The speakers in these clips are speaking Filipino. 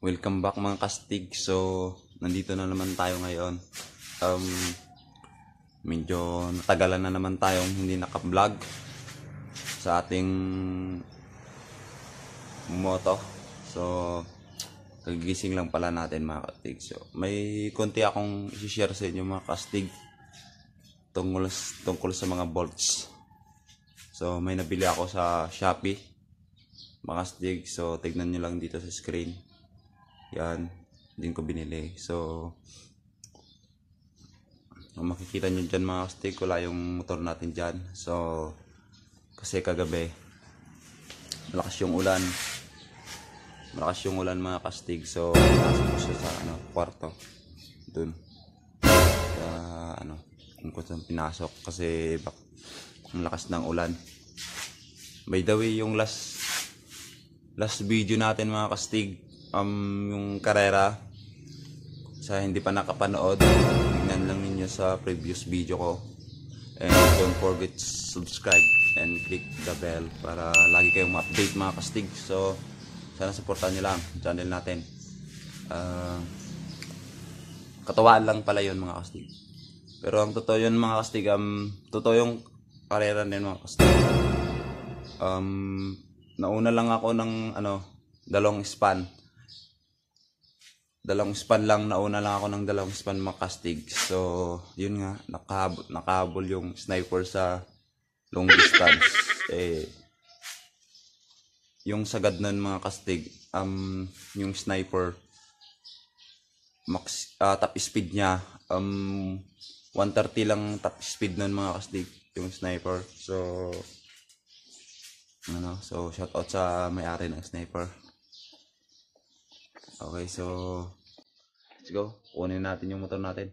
Welcome back mga kastig. So, nandito na naman tayo ngayon. Medyo natagalan na naman tayong hindi naka-vlog sa ating moto. So, kagigising lang pala natin mga kastig. So, may konti akong i-share sa inyo mga kastig tungkol sa mga bolts. So, may nabili ako sa Shopee mga kastig. So, tignan nyo lang dito sa screen. Yan, din ko binili. So, makikita nyo dyan mga kastig, wala yung motor natin dyan. So, kasi kagabi malakas yung ulan mga kastig. So, nasok ko siya sa kwarto dun sa kung saan pinasok kasi ang lakas ng ulan. By the way, yung last video natin mga kastig, yung karera, sa hindi pa nakapanood, tingnan lang ninyo sa previous video ko. And don't forget to subscribe and click the bell para lagi kayong ma-update mga kastig. So, sana supportan nyo lang channel natin. Katawaan lang pala yun mga kastig. Pero ang totoo yun mga kastig, totoo yung karera din mga kastig. Nauna lang ako ng dalawang span lang, nauna lang ako ng dalawang span mga kastig. So, yun nga, nakahabol yung sniper sa long distance. Yung sagad nun mga kastig, yung sniper, max top speed niya, 130 lang top speed nun mga kastig, yung sniper. So, so shout out sa may-ari ng sniper. Okay, so let's go. Kunin natin yung motor natin.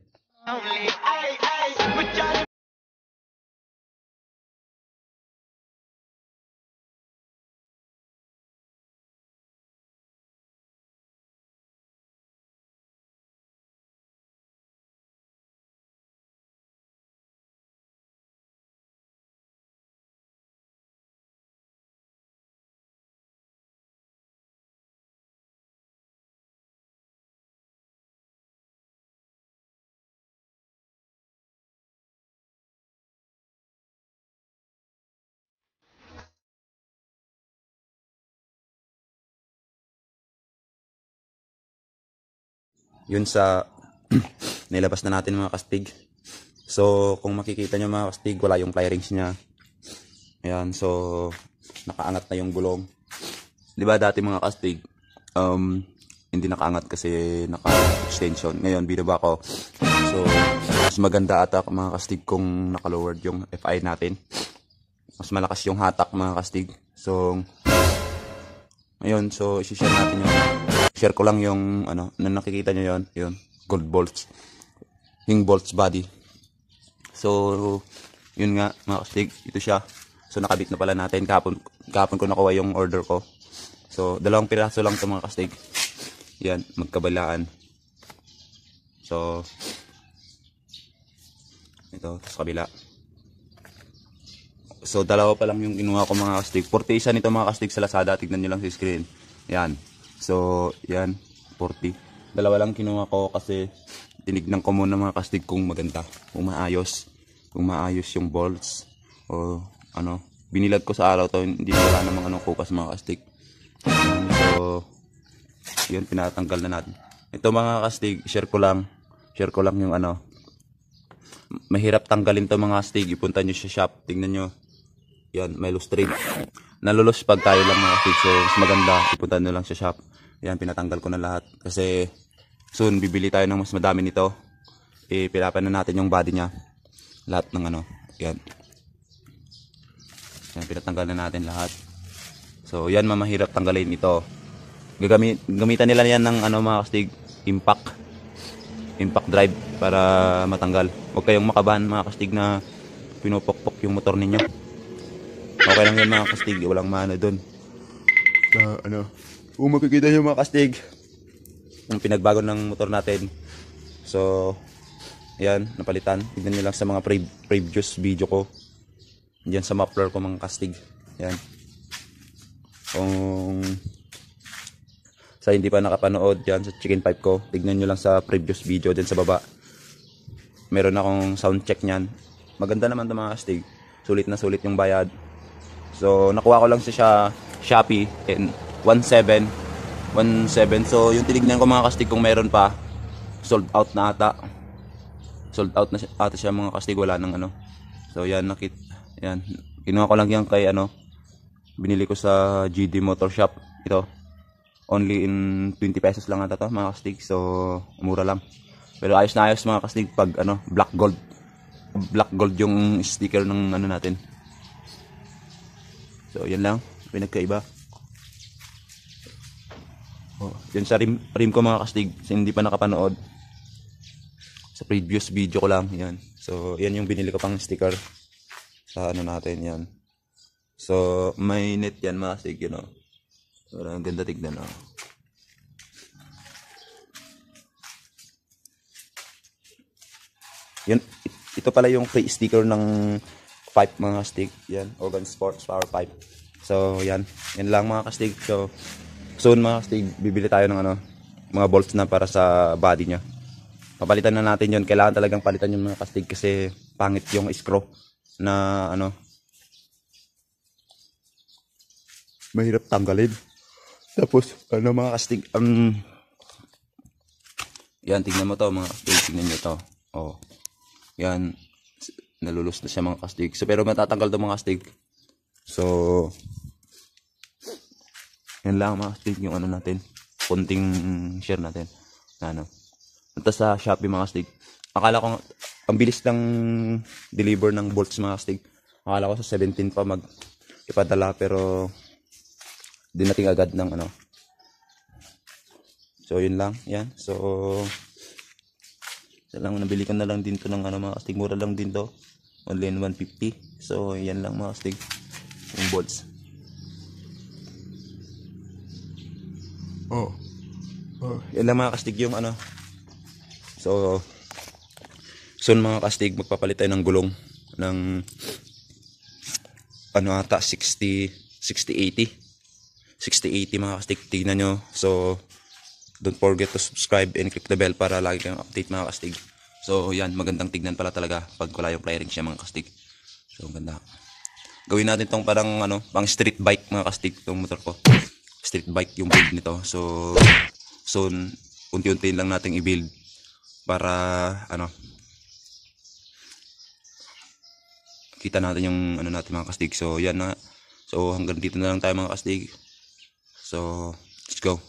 Yun sa nilabas na natin mga kastig. So, kung makikita nyo mga kastig, wala yung fly rings nya. Ayan, so nakaangat na yung gulong. Diba dati mga kastig, hindi nakaangat kasi naka-extension. Ngayon, binaba ko. So, mas maganda atak mga kastig kung naka-lowered yung FI natin. Mas malakas yung hatak mga kastig. So, ngayon, so i-share natin yung share ko lang yung na nakikita nyo yun gold bolts, yung bolts body. So yun nga mga kastig, ito siya. So nakabit na pala natin kahapon ko nakuha yung order ko. So dalawang piraso lang ito mga kastig, yan magkabalaan. So ito sa kabila. So dalawa pa lang yung kinuha ko mga kastig. 40 isa nito mga kastig sa Lazada, tignan nyo lang sa screen. Yan. So, yan, 40. Dalawa lang kinuha ko kasi tinignan ko muna mga kastig kung maganda, kung maayos yung bolts o binilag ko sa araw to, hindi wala namang kupas mga kastig. So, yun, pinatanggal na natin. Ito mga kastig, share ko lang yung mahirap tanggalin to mga kastig. Ipunta nyo sa shop, tingnan nyo. Yan, may loose thread. Nalulos pag tayo lang mga kastig. So, mas maganda, ipunta nyo lang sa shop. Yan, pinatanggal ko na lahat. Kasi, soon, bibili tayo ng mas madami nito. Pirapan na natin yung body niya. Lahat ng yan. Yan, pinatanggal na natin lahat. So, yan, mamahirap tanggalin ito. Gamitan nila yan ng mga kastig, impact drive para matanggal. Huwag kayong makabahan mga kastig na pinupokpok yung motor ninyo. Okay lang yan mga kastig, walang maano dun. Kung makikita nyo mga kastig, yung pinagbago ng motor natin. So, yan, napalitan. Tignan nyo lang sa mga previous video ko. Diyan sa muffler ko mga kastig. Yan. Kung Sa hindi pa nakapanood dyan sa chicken pipe ko, tignan nyo lang sa previous video dyan sa baba. Meron akong sound check nyan. Maganda naman ito mga kastig. Sulit na sulit yung bayad. So nakuha ko lang sa Shopee in 17. So yung tinignan ko mga kastig kung meron pa, sold out na ata. Sold out na ata siya mga kastig, wala nang ano. So yan, yan. Kinuha ko lang yan kay binili ko sa GD Motor Shop. Ito. Only in 20 pesos lang ata to mga kastig. So mura lang. Pero ayos na ayos mga kastig pag black gold. Black gold yung sticker ng natin. So yan lang, pinagkaiba. Oh, yan sa rim ko mga kastig. Hindi pa nakapanood. Sa previous video ko lang yan. So yan yung binili ko pang sticker sa natin yan. So may net yan mga kastig, So, ang ganda tignan, Yun, ito pala yung free sticker ng pipe mga kastig. Yan, Hogan Sports Power Pipe. So, yan lang mga kastig. So, soon mga kastig, bibili tayo ng mga bolts na para sa body niya. Papalitan na natin yun. Kailangan talagang palitan yung mga kastig kasi pangit yung screw na mahirap tanggalin. Tapos, mga kastig, yan, tingnan mo to mga kastig, tingnan nyo to. Oh, yan, nalulus na siya mga kastig. So, pero matatanggal to mga kastig. So, yan lang mga kastig, yung natin, konting share natin. Punta sa Shopee mga kastig. Akala ko, ang bilis lang deliver ng bolts mga kastig. Akala ko sa 17 pa ipadala, pero dinating agad ng So yun lang, yan. So nabili ko na lang din to ng mga kastig, mura lang din to. Only 150. So yan lang mga kastig, yung bolts. Yan lang mga kastig yung So soon mga kastig, magpapalit tayo ng gulong ng ata 60-80 mga kastig, tignan nyo. So don't forget to subscribe and click the bell para lagi kayong update mga kastig. So yan, magandang tignan pala talaga pag wala yung flaring siya mga kastig. So ganda. Gawin natin tong parang pang street bike mga kastig, tong motor ko. Street bike yung build nito. So soon, unti-unti lang nating i-build para kita natin yung natin mga kastig. So yan na. So hanggang dito na lang tayo mga kastig. So let's go.